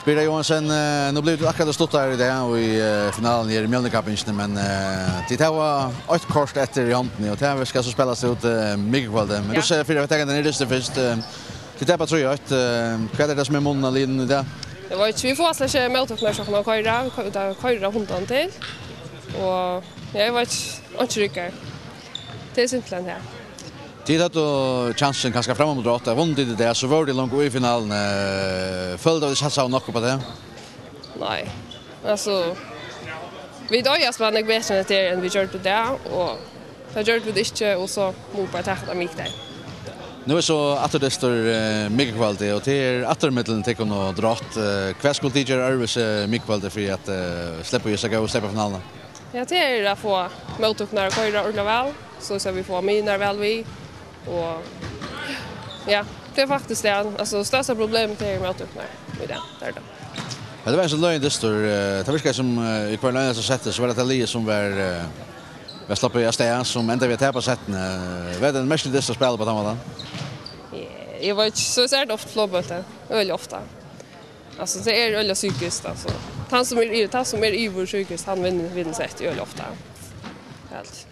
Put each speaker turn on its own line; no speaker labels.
Birra Johansen, nu blev det akkurat stått där i det och i finalen i Mjölnekappen, men det här var ett kort efter i handen och det här ska så spelas ut mycket kvalde. Men du ser för att ta den nederste först. Det där tror jag att vad är det som är munnen linjen i det?
Det var ju vi får släcka med och när så kan köra hundan till. Och jag var inte rycker. Det är simpelt här.
Tid att chansen kanske fram mot åtta. Vunnit det där så var det långt i finalen. Följde det satsa något på det?
Nej. Alltså vi då jag spelar nog bättre det än vi gjorde det och jag gjorde det inte och så mot på att mig där.
Nu är så att det står mycket kvalitet och till återmedlen till kunna dra kvällskol teacher Arvis mycket kvalitet för att släppa ju sig och släppa finalen.
Ja, det är att få mottagna och köra ordentligt väl så vi får mina väl vi och ja, det är faktiskt det. Alltså största problemet är mottagna med det där då.
Ja, det var så löjligt det står. Det verkar som i kvarnen så sätter så var det Lee som var släppa i stället som ända vi tar på sätten. Vad är den mest det spel på den?
Jag var inte så särskilt ofta flåböter, öl ofta. Alltså det är öl psykiskt alltså. Han som är i vår psykiskt, han vinner sätt öl ofta. Helt.